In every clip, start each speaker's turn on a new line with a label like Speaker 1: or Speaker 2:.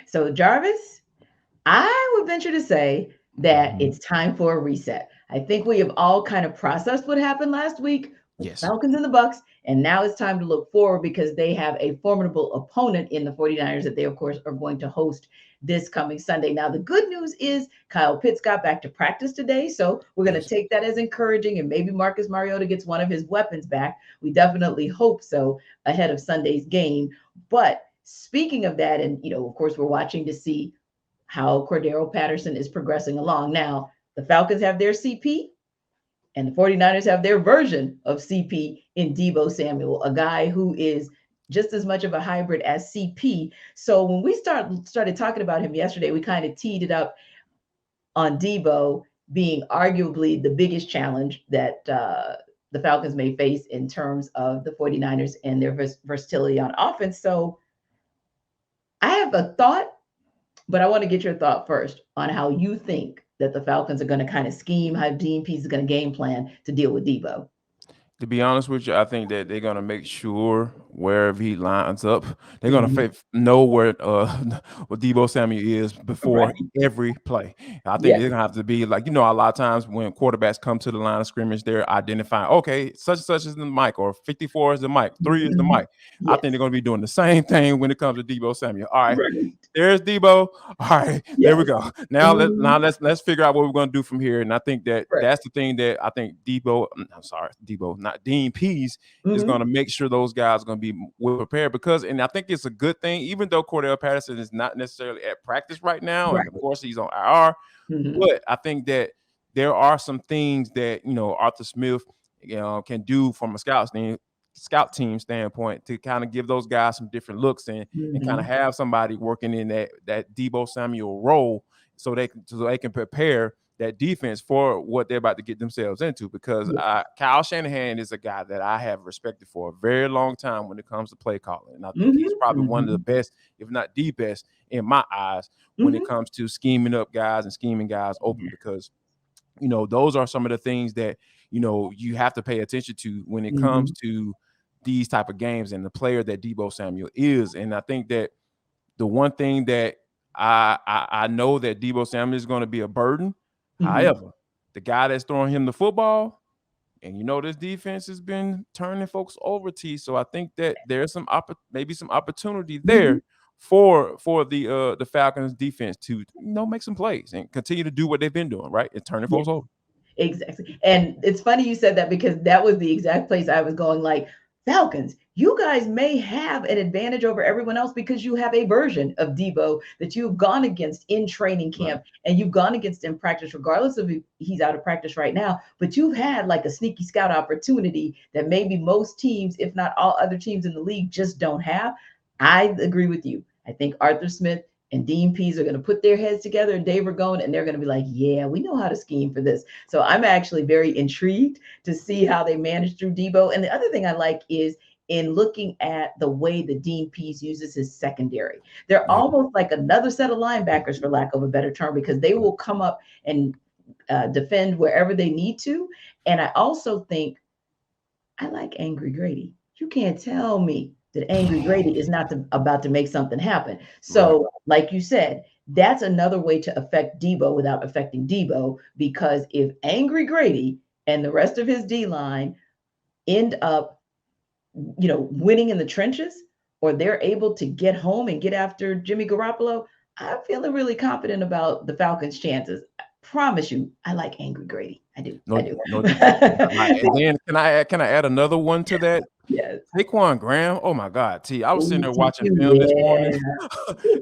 Speaker 1: So, Jarvis, I would venture to say that it's time for a reset. I think we have all kind of processed what happened last week with the
Speaker 2: Yes.
Speaker 1: Falcons and the Bucks, and now it's time to look forward because they have a formidable opponent in the 49ers that they, of course, are going to host this coming Sunday. Now, the good news is Kyle Pitts got back to practice today, so we're going to
Speaker 2: Yes.
Speaker 1: take that as encouraging, and maybe Marcus Mariota gets one of his weapons back. We definitely hope so ahead of Sunday's game. But speaking of that, and of course, we're watching to see how Cordero Patterson is progressing along. Now, the Falcons have their CP, and the 49ers have their version of CP in Deebo Samuel, a guy who is just as much of a hybrid as CP. So when we started talking about him yesterday, we kind of teed it up on Deebo being arguably the biggest challenge that the Falcons may face in terms of the 49ers and their versatility on offense. So I have a thought, but I want to get your thought first on how you think that the Falcons are going to kind of scheme, how Dean Pease is going to game plan to deal with Deebo.
Speaker 2: To be honest with you, I think that they're gonna make sure wherever he lines up, they're gonna
Speaker 1: Mhm.
Speaker 2: know where what Deebo Samuel is before
Speaker 1: Right.
Speaker 2: every play. I think
Speaker 1: Yeah.
Speaker 2: they're gonna have to be like, a lot of times when quarterbacks come to the line of scrimmage, they're identifying, okay, such and such is the mic, or 54 is the mic, 3 is the
Speaker 1: Mhm.
Speaker 2: mic. I think
Speaker 1: Yes.
Speaker 2: they're gonna be doing the same thing when it comes to Deebo Samuel. All right,
Speaker 1: Right.
Speaker 2: there's Deebo. All right, there we
Speaker 1: Yes.
Speaker 2: go. Now
Speaker 1: Mhm.
Speaker 2: let's figure out what we're going to do from here. And I think that
Speaker 1: Right.
Speaker 2: that's the thing that I think I'm sorry, Deebo, not Dean Pease, is going
Speaker 1: Mhm.
Speaker 2: to make sure those guys are going to be well prepared because, and I think it's a good thing, even though Cordell Patterson is not necessarily at practice right now, and of
Speaker 1: Right.
Speaker 2: course he's on IR,
Speaker 1: Mhm.
Speaker 2: but I think that there are some things that Arthur Smith can do from a scout team standpoint to kind of give those guys some different looks and kind of
Speaker 1: Mhm.
Speaker 2: have somebody working in that Deebo Samuel role so they can prepare that defense for what they're about to get themselves into because
Speaker 1: Yeah.
Speaker 2: Kyle Shanahan is a guy that I have respected for a very long time when it comes to play calling. And I think he's
Speaker 1: Mhm.
Speaker 2: probably one of the
Speaker 1: Mhm.
Speaker 2: best, if not the best, in my eyes when it
Speaker 1: Mhm.
Speaker 2: comes to scheming up guys and scheming guys open because those are some of the things that you have to pay attention to when it comes
Speaker 1: Mhm.
Speaker 2: to these type of games and the player that Deebo Samuel is. And I think that the one thing that I know that Deebo Samuel is going to be a burden.
Speaker 1: Mhm.
Speaker 2: However, the guy that's throwing him the football, and this defense has been turning folks over, T. So I think that there's maybe some opportunity
Speaker 1: Mhm.
Speaker 2: there for the Falcons defense to make some plays and continue to do what they've been doing, right? And turning
Speaker 1: Yeah.
Speaker 2: folks over.
Speaker 1: Exactly. And it's funny you said that because that was the exact place I was going. Like, Falcons, you guys may have an advantage over everyone else because you have a version of Debo that you've gone against in training
Speaker 2: Right.
Speaker 1: camp and you've gone against in practice, regardless of if he's out of practice right now. But you've had like a sneaky scout opportunity that maybe most teams, if not all other teams in the league, just don't have. I agree with you. I think Arthur Smith and Dean Pease are going to put their heads together and Dave Ragone, and they're going to be like, yeah, we know how to scheme for this. So I'm actually very intrigued to see how they manage through Deebo. And the other thing I like is in looking at the way the Dean Pease uses his secondary. They're
Speaker 2: Yeah.
Speaker 1: almost like another set of linebackers, for lack of a better term, because they will come up and defend wherever they need to. And I also think I like Angry Grady. You can't tell me that Angry Grady is not about to make something happen.
Speaker 2: Right.
Speaker 1: So, like you said, that's another way to affect Debo without affecting Debo. Because if Angry Grady and the rest of his D line end up, winning in the trenches, or they're able to get home and get after Jimmy Garoppolo, I'm feeling really confident about the Falcons' chances. I promise you, I like Angry Grady. I do. I
Speaker 2: No,
Speaker 1: do.
Speaker 2: no. And then can I add another one to that?
Speaker 1: Yes.
Speaker 2: Saquon Graham, oh my God, T. I was sitting
Speaker 1: Ooh,
Speaker 2: there watching
Speaker 1: TQ,
Speaker 2: film this morning,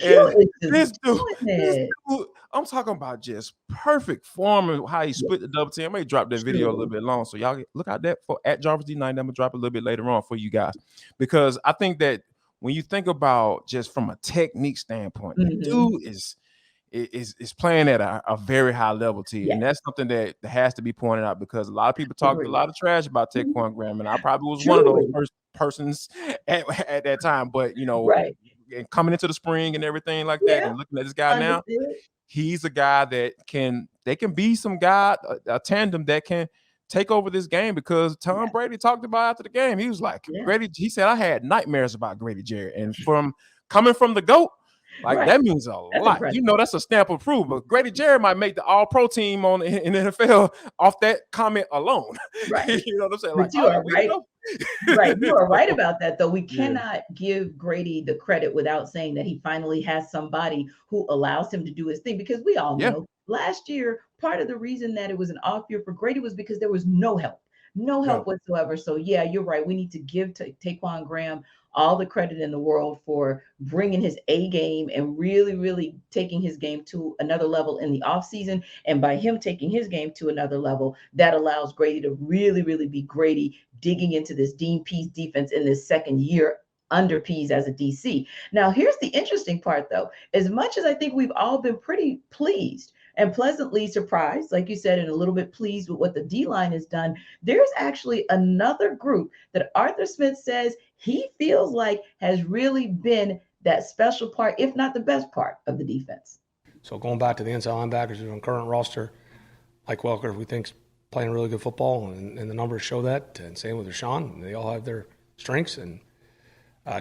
Speaker 1: yeah.
Speaker 2: and
Speaker 1: TQ is
Speaker 2: this
Speaker 1: just
Speaker 2: dude,
Speaker 1: doing
Speaker 2: this
Speaker 1: it.
Speaker 2: dude, I'm talking about just perfect form and how he
Speaker 1: Yeah,
Speaker 2: split the double team. I may drop that video a little
Speaker 1: true.
Speaker 2: bit long, so y'all look out that for at Jarvis D9. I'm gonna drop a little bit later on for you guys because I think that when you think about just from a technique standpoint, the
Speaker 1: Mhm.
Speaker 2: dude is playing at a very high level to you. And
Speaker 1: Yes,
Speaker 2: that's something that has to be pointed out because a lot of people talked a
Speaker 1: agreed.
Speaker 2: lot of trash about
Speaker 1: Mhm.
Speaker 2: Taquan Graham, and I probably was one of those
Speaker 1: Truly.
Speaker 2: persons at that time. But
Speaker 1: Right.
Speaker 2: and coming into the spring and everything like that,
Speaker 1: Yeah,
Speaker 2: and looking at this guy now,
Speaker 1: understood.
Speaker 2: he's a guy that can be some guy a tandem that can take over this game because Tom
Speaker 1: Yeah,
Speaker 2: Brady talked about after the game. He was like,
Speaker 1: yeah.
Speaker 2: Grady, he said, I had nightmares about Grady Jarrett. And from coming from the GOAT, Like
Speaker 1: Right.
Speaker 2: that means a
Speaker 1: That's
Speaker 2: lot.
Speaker 1: impressive.
Speaker 2: You know, that's a stamp of approval. But Grady Jarrett might make the All-Pro team in the NFL off that comment alone.
Speaker 1: Right.
Speaker 2: You know what I'm saying? Like,
Speaker 1: But you
Speaker 2: oh,
Speaker 1: are
Speaker 2: we
Speaker 1: right.
Speaker 2: know.
Speaker 1: Right. You are right
Speaker 2: So,
Speaker 1: about that, though. We
Speaker 2: yeah,
Speaker 1: cannot give Grady the credit without saying that he finally has somebody who allows him to do his thing, because we all
Speaker 2: yeah,
Speaker 1: know last year, part of the reason that it was an off year for Grady was because there was no help, no
Speaker 2: yeah.
Speaker 1: help whatsoever. So, yeah, you're right. We need to give Taquan Graham all the credit in the world for bringing his A game and really, really taking his game to another level in the offseason. And by him taking his game to another level, that allows Grady to really, really be Grady, digging into this Dean Pease defense in this second year under Pease as a DC. Now, here's the interesting part, though. As much as I think we've all been pretty pleased and pleasantly surprised, like you said, and a little bit pleased with what the D line has done, there's actually another group that Arthur Smith says he feels like has really been that special part, if not the best part of the defense.
Speaker 3: So going back to the inside linebackers who are on current roster, Mike Welker, we think's playing really good football, and the numbers show that. And same with Rashawn. They all have their strengths. And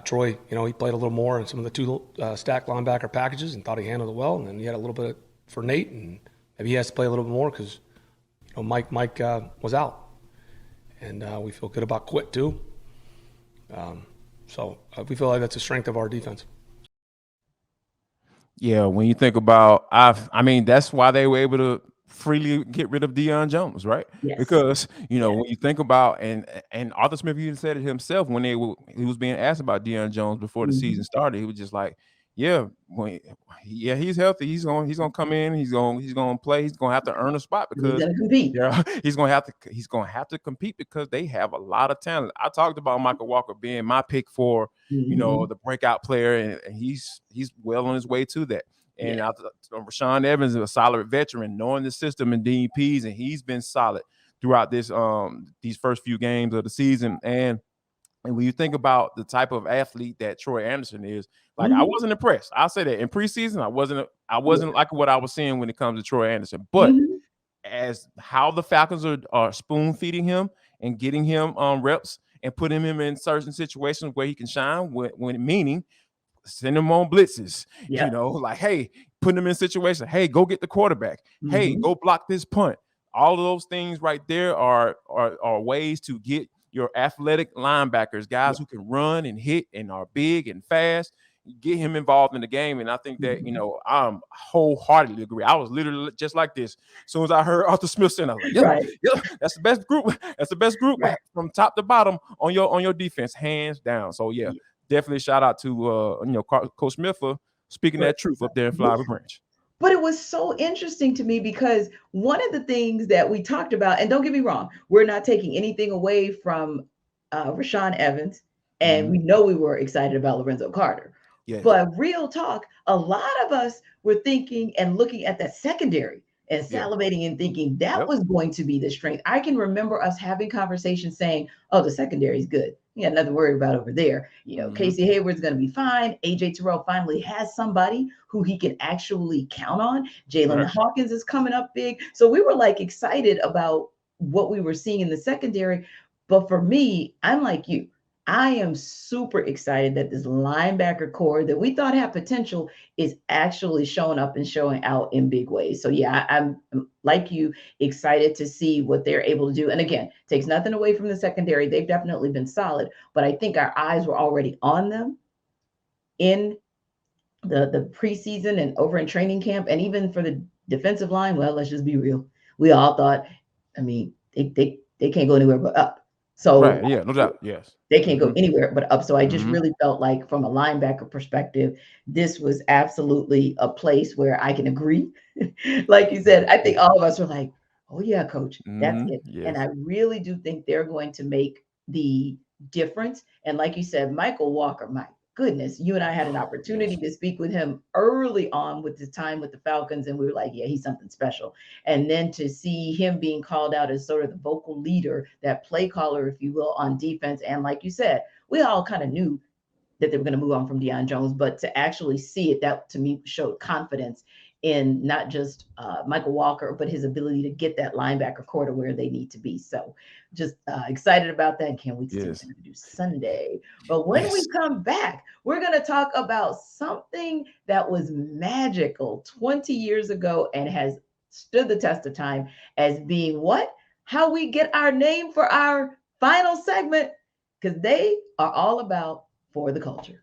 Speaker 3: Troy, he played a little more in some of the two stack linebacker packages and thought he handled it well. And then he had a little bit for Nate, and maybe he has to play a little bit more because Mike was out. And we feel good about Quit too. So we feel like that's a strength of our defense.
Speaker 2: Yeah, when you think about, I mean, that's why they were able to freely get rid of Deion Jones, right?
Speaker 1: Yes.
Speaker 2: Because
Speaker 1: Yes.
Speaker 2: when you think about, and Arthur Smith even said it himself when he was being asked about Deion Jones before the season started, he was just like, yeah, he's healthy, he's gonna come in, he's gonna play, he's gonna have to earn a spot
Speaker 1: He's
Speaker 2: because
Speaker 1: going to compete.
Speaker 2: yeah, he's gonna have to compete because they have a lot of talent. I talked about Michael Walker being my pick for the breakout player, and he's well on his way to that. And
Speaker 1: Yeah.
Speaker 2: Rashaan Evans is a solid veteran, knowing the system and DPs, and he's been solid throughout these first few games of the season. And when you think about the type of athlete that Troy Anderson is, like I wasn't impressed. I'll say that in preseason, I wasn't like what I was seeing when it comes to Troy Anderson. But as how the Falcons are spoon feeding him and getting him reps and putting him in certain situations where he can shine, when meaning send him on blitzes,
Speaker 1: Yeah.
Speaker 2: like, hey, putting him in situations, hey, go get the quarterback, hey, go block this punt. All of those things right there are ways to get your athletic linebackers, guys who can run and hit and are big and fast, get him involved in the game. And I think that, I'm wholeheartedly agree. I was literally just like this. As soon as I heard Arthur Smith saying, I was like, yeah, that's the best group. That's the best group from top to bottom on your defense, hands down. So yeah. Definitely shout out to Coach Smith for speaking that truth up there in Flowery Branch.
Speaker 1: But it was so interesting to me because one of the things that we talked about, and don't get me wrong, we're not taking anything away from Rashaan Evans, and we know we were excited about Lorenzo Carter.
Speaker 2: Yes.
Speaker 1: But real talk, a lot of us were thinking and looking at that secondary and salivating and thinking that was going to be the strength. I can remember us having conversations saying, oh, the secondary is good. You got nothing to worry about over there. Casey Hayward's going to be fine. AJ Terrell finally has somebody who he can actually count on. Jalen Hawkins is coming up big. So we were like excited about what we were seeing in the secondary. But for me, I'm like you. I am super excited that this linebacker core that we thought had potential is actually showing up and showing out in big ways. So yeah, I'm like you, excited to see what they're able to do. And again, takes nothing away from the secondary. They've definitely been solid, but I think our eyes were already on them in the preseason and over in training camp. And even for the defensive line, well, let's just be real. We all thought, I mean, they can't go anywhere but up. So
Speaker 2: yeah, no doubt. Yes.
Speaker 1: They can't go anywhere but up. So I just really felt like from a linebacker perspective, this was absolutely a place where I can agree. Like you said, I think all of us were like, oh yeah, coach, that's it.
Speaker 2: Yes.
Speaker 1: And I really do think they're going to make the difference. And like you said, Michael Walker, my goodness, you and I had an opportunity to speak with him early on with his time with the Falcons. And we were like, yeah, he's something special. And then to see him being called out as sort of the vocal leader, that play caller, if you will, on defense. And like you said, we all kind of knew that they were going to move on from Deion Jones, but to actually see it, that to me showed confidence in not just Michael Walker, but his ability to get that linebacker core to where they need to be. So just excited about that. Can't wait to see what they're going to do Sunday. But when we come back, we're going to talk about something that was magical 20 years ago and has stood the test of time as being what? How we get our name for our final segment, because they are all about For the Culture.